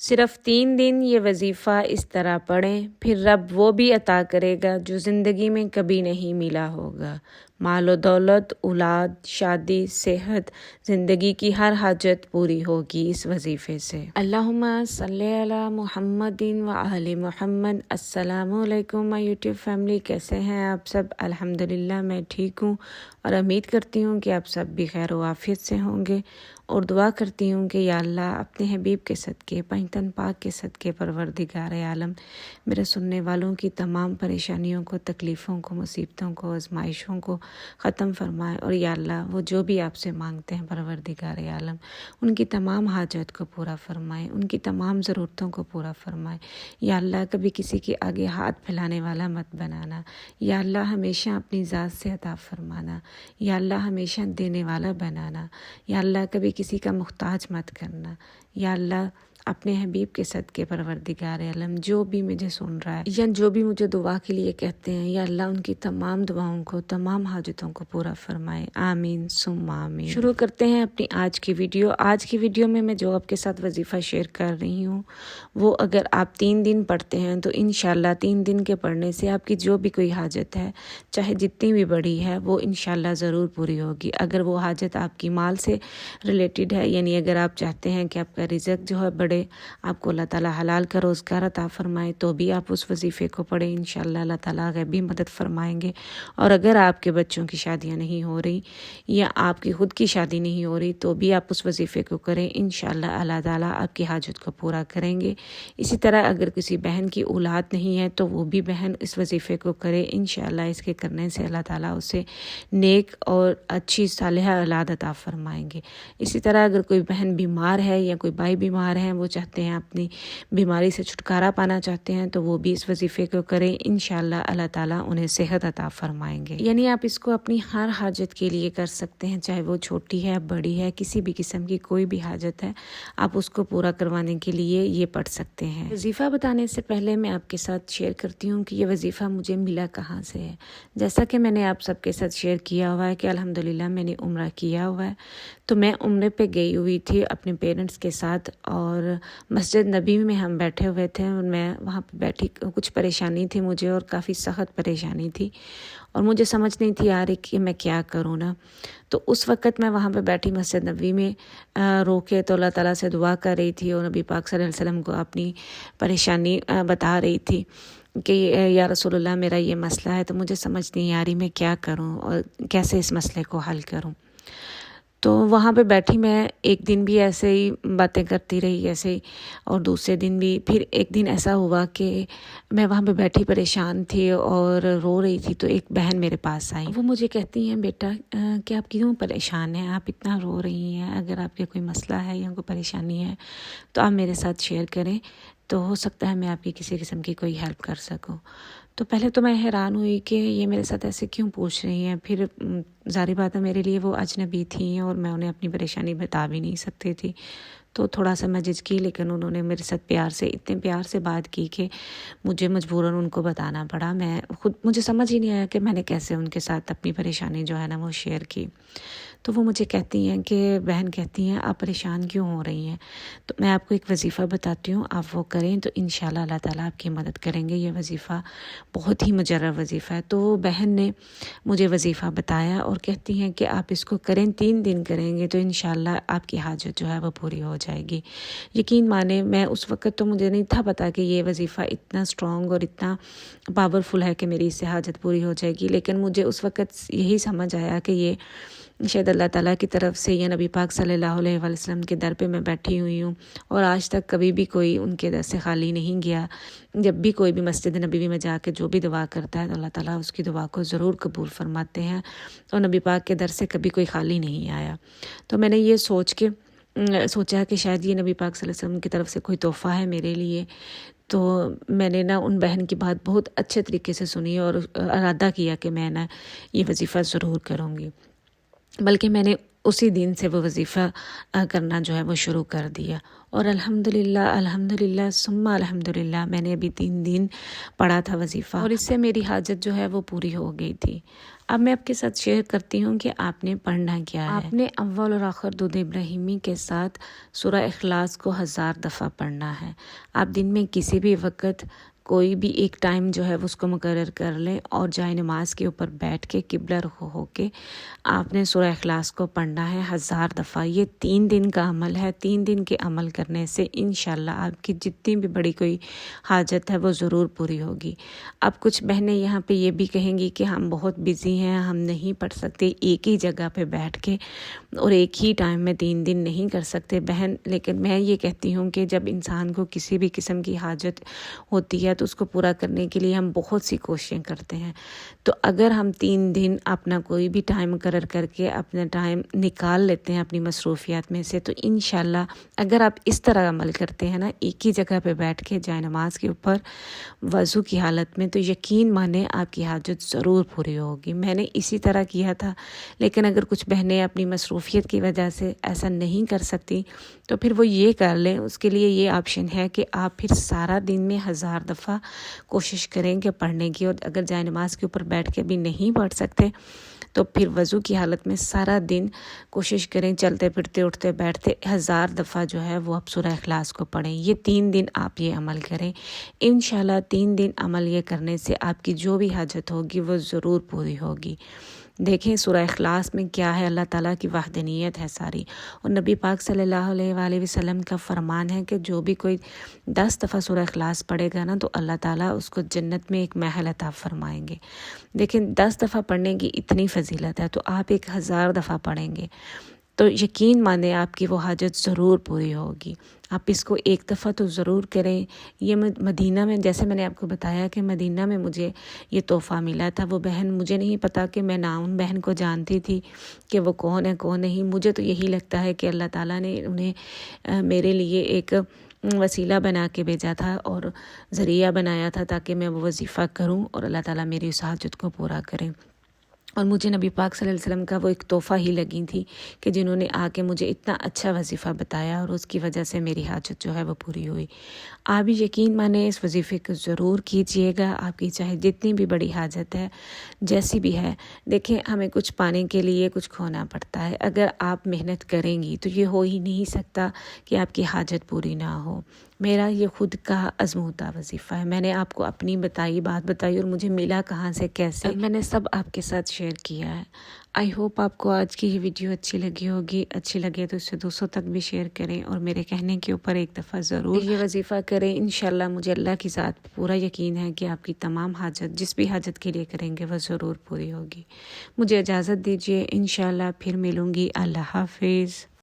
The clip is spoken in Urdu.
صرف 3 دن یہ وظیفہ اس طرح پڑھیں، پھر رب وہ بھی عطا کرے گا جو زندگی میں کبھی نہیں ملا ہوگا۔ مال و دولت، اولاد، شادی، صحت، زندگی کی ہر حاجت پوری ہوگی اس وظیفے سے۔ اللہم صلی علی محمد و آل محمد۔ السلام علیکم مائی یوٹیوب فیملی، کیسے ہیں آپ سب؟ الحمدللہ میں ٹھیک ہوں اور امید کرتی ہوں کہ آپ سب بھی خیر و عافیت سے ہوں گے، اور دعا کرتی ہوں کہ یا اللہ اپنے حبیب کے صدقے، پنجتن پاک کے صدقے، پروردگار عالم میرے سننے والوں کی تمام پریشانیوں کو، تکلیفوں کو، مصیبتوں کو، آزمائشوں کو ختم فرمائے، اور یا اللہ وہ جو بھی آپ سے مانگتے ہیں پروردگار عالم ان کی تمام حاجت کو پورا فرمائے، ان کی تمام ضرورتوں کو پورا فرمائے۔ یا اللہ کبھی کسی کے آگے ہاتھ پھیلانے والا مت بنانا، یا اللہ ہمیشہ اپنی ذات سے عطا فرمانا، یا اللہ ہمیشہ دینے والا بنانا، یا اللہ کبھی کسی کا محتاج مت کرنا، یا اللہ اپنے حبیب کے صدقے پروردگار عالم جو بھی مجھے سن رہا ہے یا جو بھی مجھے دعا کے لیے کہتے ہیں، یا اللہ ان کی تمام دعاؤں کو، تمام حاجتوں کو پورا فرمائے، آمین ثم آمین۔ شروع کرتے ہیں اپنی آج کی ویڈیو۔ آج کی ویڈیو میں جو آپ کے ساتھ وظیفہ شیئر کر رہی ہوں وہ اگر آپ 3 دن پڑھتے ہیں تو انشاءاللہ 3 دن کے پڑھنے سے آپ کی جو بھی کوئی حاجت ہے، چاہے جتنی بھی بڑی ہے، وہ انشاءاللہ ضرور پوری ہوگی۔ اگر وہ حاجت آپ کی مال سے ریلیٹڈ ہے، یعنی اگر آپ چاہتے ہیں کہ آپ کا رزق جو ہے بڑے، آپ کو اللہ تعالیٰ حلال کا روزگار عطا فرمائے، تو بھی آپ اس وظیفے کو پڑھیں، انشاءاللہ اللہ تعالیٰ غیبی مدد فرمائیں گے۔ اور اگر آپ کے بچوں کی شادیاں نہیں ہو رہی یا آپ کی خود کی شادی نہیں ہو رہی تو بھی آپ اس وظیفے کو کریں، انشاءاللہ اللہ تعالیٰ آپ کی حاجت کو پورا کریں گے۔ اسی طرح اگر کسی بہن کی اولاد نہیں ہے تو وہ بھی بہن اس وظیفے کو کرے، انشاءاللہ اس کے کرنے سے اللہ تعالیٰ اسے نیک اور اچھی صالحہ اولاد عطا فرمائیں گے۔ اسی طرح اگر کوئی بہن بیمار ہے یا کوئی بھائی بیمار ہے، وہ چاہتے ہیں اپنی بیماری سے چھٹکارا پانا چاہتے ہیں، تو وہ بھی اس وظیفے کو کریں، انشاءاللہ اللہ تعالیٰ انہیں صحت عطا فرمائیں گے۔ یعنی آپ اس کو اپنی ہر حاجت کے لیے کر سکتے ہیں، چاہے وہ چھوٹی ہے، بڑی ہے، کسی بھی قسم کی کوئی بھی حاجت ہے، آپ اس کو پورا کروانے کے لیے یہ پڑھ سکتے ہیں۔ وظیفہ بتانے سے پہلے میں آپ کے ساتھ شیئر کرتی ہوں کہ یہ وظیفہ مجھے ملا کہاں سے ہے۔ جیسا کہ میں نے آپ سب کے ساتھ شیئر کیا ہوا ہے کہ الحمدللہ میں نے عمرہ کیا ہوا ہے، تو میں عمرے پہ گئی ہوئی تھی اپنے پیرنٹس کے ساتھ، اور مسجد نبی میں ہم بیٹھے ہوئے تھے، اور میں وہاں پہ بیٹھی، کچھ پریشانی تھی مجھے اور کافی سخت پریشانی تھی، اور مجھے سمجھ نہیں تھی آ رہی کہ میں کیا کروں نا۔ تو اس وقت میں وہاں پہ بیٹھی مسجد نبی میں رو کے تو اللہ تعالیٰ سے دعا کر رہی تھی، اور نبی پاک صلی اللہ علیہ وسلم کو اپنی پریشانی بتا رہی تھی کہ یا رسول اللہ میرا یہ مسئلہ ہے، تو مجھے سمجھ نہیں آ رہی میں کیا کروں اور کیسے اس مسئلے کو حل کروں۔ تو وہاں پہ بیٹھی میں ایک دن بھی ایسے ہی باتیں کرتی رہی ایسے ہی، اور دوسرے دن بھی، پھر ایک دن ایسا ہوا کہ میں وہاں پہ بیٹھی پریشان تھی اور رو رہی تھی، تو ایک بہن میرے پاس آئی، وہ مجھے کہتی ہیں بیٹا کہ آپ کیوں پریشان ہیں، آپ اتنا رو رہی ہیں، اگر آپ کے کوئی مسئلہ ہے یا کوئی پریشانی ہے تو آپ میرے ساتھ شیئر کریں، تو ہو سکتا ہے میں آپ کی کسی قسم کی کوئی ہیلپ کر سکوں۔ تو پہلے تو میں حیران ہوئی کہ یہ میرے ساتھ ایسے کیوں پوچھ رہی ہیں، پھر ظاہری بات ہے میرے لیے وہ اجنبی تھیں اور میں انہیں اپنی پریشانی بتا بھی نہیں سکتی تھی، تو تھوڑا سا میں جھجکی، لیکن انہوں نے میرے ساتھ پیار سے، اتنے پیار سے بات کی کہ مجھے مجبوراً ان کو بتانا پڑا۔ مجھے سمجھ ہی نہیں آیا کہ میں نے کیسے ان کے ساتھ اپنی پریشانی جو ہے نا وہ شیئر کی۔ تو وہ مجھے کہتی ہیں کہ بہن کہتی ہیں آپ پریشان کیوں ہو رہی ہیں، تو میں آپ کو ایک وظیفہ بتاتی ہوں، آپ وہ کریں تو انشاءاللہ اللہ تعالیٰ آپ کی مدد کریں گے۔ یہ وظیفہ بہت ہی مجرب وظیفہ ہے۔ تو وہ بہن نے مجھے وظیفہ بتایا اور کہتی ہیں کہ آپ اس کو کریں، 3 دن کریں گے تو انشاءاللہ آپ کی حاجت جو ہے وہ پوری ہو جائے گی۔ یقین مانے میں اس وقت تو مجھے نہیں تھا پتا کہ یہ وظیفہ اتنا اسٹرانگ اور اتنا پاورفل ہے کہ میری اس سے حاجت پوری ہو جائے گی، لیکن مجھے اس وقت یہی سمجھ آیا کہ یہ شاید اللہ تعالیٰ کی طرف سے یا نبی پاک صلی اللہ علیہ وسلم کے در پہ میں بیٹھی ہوئی ہوں، اور آج تک کبھی بھی کوئی ان کے در سے خالی نہیں گیا۔ جب بھی کوئی بھی مسجد نبوی میں جا کے جو بھی دعا کرتا ہے تو اللہ تعالیٰ اس کی دعا کو ضرور قبول فرماتے ہیں، اور نبی پاک کے در سے کبھی کوئی خالی نہیں آیا۔ تو میں نے یہ سوچا کہ شاید یہ نبی پاک صلی اللہ علیہ وسلم کی طرف سے کوئی تحفہ ہے میرے لیے، تو میں نے ان بہن کی بات بہت اچھے طریقے سے سنی اور ارادہ کیا کہ میں یہ وظیفہ ضرور کروں گی، بلکہ میں نے اسی دن سے وہ وظیفہ کرنا جو ہے وہ شروع کر دیا، اور الحمدللہ ثم الحمدللہ میں نے ابھی 3 دن پڑھا تھا وظیفہ، اور اس سے میری حاجت جو ہے وہ پوری ہو گئی تھی۔ اب میں آپ کے ساتھ شیئر کرتی ہوں کہ آپ نے پڑھنا کیا ہے۔ آپ نے اول اور آخر درود ابراہیمی کے ساتھ سورہ اخلاص کو 1000 دفعہ پڑھنا ہے۔ آپ دن میں کسی بھی وقت کوئی بھی ایک ٹائم جو ہے اس کو مقرر کر لیں اور جائے نماز کے اوپر بیٹھ کے قبلہ رخ ہو کے آپ نے سورہ اخلاص کو پڑھنا ہے 1000 دفعہ۔ یہ 3 دن کا عمل ہے۔ 3 دن کے عمل کرنے سے انشاءاللہ آپ کی جتنی بھی بڑی کوئی حاجت ہے وہ ضرور پوری ہوگی۔ اب کچھ بہنیں یہاں پہ یہ بھی کہیں گی کہ ہم بہت بزی ہیں، ہم نہیں پڑھ سکتے ایک ہی جگہ پہ بیٹھ کے اور ایک ہی ٹائم میں 3 دن نہیں کر سکتے بہن، لیکن میں یہ کہتی ہوں کہ جب انسان کو کسی بھی قسم کی حاجت ہوتی ہے تو اس کو پورا کرنے کے لیے ہم بہت سی کوششیں کرتے ہیں۔ تو اگر ہم 3 دن اپنا کوئی بھی ٹائم مقرر کر کے اپنا ٹائم نکال لیتے ہیں اپنی مصروفیات میں سے، تو انشاءاللہ اگر آپ اس طرح عمل کرتے ہیں نا، ایک ہی جگہ پہ بیٹھ کے جائے نماز کے اوپر وضو کی حالت میں، تو یقین مانیں آپ کی حاجت ضرور پوری ہوگی۔ میں نے اسی طرح کیا تھا، لیکن اگر کچھ بہنیں اپنی مصروفیت کی وجہ سے ایسا نہیں کر سکتی تو پھر وہ یہ کر لیں، اس کے لیے یہ آپشن ہے کہ آپ پھر سارا دن میں 1000 دفعہ کوشش کریں کہ پڑھنے کی، اور اگر جائے نماز کے اوپر بیٹھ کے بھی نہیں پڑھ سکتے تو پھر وضو کی حالت میں سارا دن کوشش کریں، چلتے پھرتے اٹھتے بیٹھتے 1000 دفعہ جو ہے وہ آپ سورہ اخلاص کو پڑھیں۔ یہ 3 دن آپ یہ عمل کریں، انشاءاللہ 3 دن عمل یہ کرنے سے آپ کی جو بھی حاجت ہوگی وہ ضرور پوری ہوگی۔ دیکھیں سورہ اخلاص میں کیا ہے، اللہ تعالیٰ کی وحدانیت ہے ساری، اور نبی پاک صلی اللہ علیہ وآلہ وسلم کا فرمان ہے کہ جو بھی کوئی 10 دفعہ سورہ اخلاص پڑھے گا نا تو اللہ تعالیٰ اس کو جنت میں ایک محل عطا فرمائیں گے۔ دیکھیں 10 دفعہ پڑھنے کی اتنی فضیلت ہے، تو آپ 1000 دفعہ پڑھیں گے تو یقین مانیں آپ کی وہ حاجت ضرور پوری ہوگی۔ آپ اس کو ایک دفعہ تو ضرور کریں۔ یہ مدینہ میں، جیسے میں نے آپ کو بتایا کہ مدینہ میں مجھے یہ تحفہ ملا تھا، وہ بہن مجھے نہیں پتا کہ میں نہ ان بہن کو جانتی تھی کہ وہ کون ہے کون نہیں، مجھے تو یہی لگتا ہے کہ اللہ تعالیٰ نے انہیں میرے لیے ایک وسیلہ بنا کے بھیجا تھا اور ذریعہ بنایا تھا تاکہ میں وہ وظیفہ کروں اور اللہ تعالیٰ میری اس حاجت کو پورا کریں۔ اور مجھے نبی پاک صلی اللہ علیہ وسلم کا وہ ایک تحفہ ہی لگی تھی کہ جنہوں نے آ کے مجھے اتنا اچھا وظیفہ بتایا اور اس کی وجہ سے میری حاجت جو ہے وہ پوری ہوئی۔ آپ بھی یقین مانیں اس وظیفے کو ضرور کیجئے گا، آپ کی چاہے جتنی بھی بڑی حاجت ہے جیسی بھی ہے۔ دیکھیں ہمیں کچھ پانے کے لیے کچھ کھونا پڑتا ہے، اگر آپ محنت کریں گی تو یہ ہو ہی نہیں سکتا کہ آپ کی حاجت پوری نہ ہو۔ میرا یہ خود کا آزمودہ وظیفہ ہے، میں نے آپ کو اپنی بات بتائی اور مجھے ملا کہاں سے کیسے، میں نے سب آپ کے ساتھ شیئر کیا ہے۔ آئی ہوپ آپ کو آج کی یہ ویڈیو اچھی لگی ہوگی، اچھی لگے تو اسے دوستوں تک بھی شیئر کریں اور میرے کہنے کے اوپر ایک دفعہ ضرور یہ وظیفہ کریں۔ انشاءاللہ مجھے اللہ کی ذات پورا یقین ہے کہ آپ کی تمام حاجت جس بھی حاجت کے لیے کریں گے وہ ضرور پوری ہوگی۔ مجھے اجازت دیجیے، انشاءاللہ پھر ملوں گی۔ اللہ حافظ۔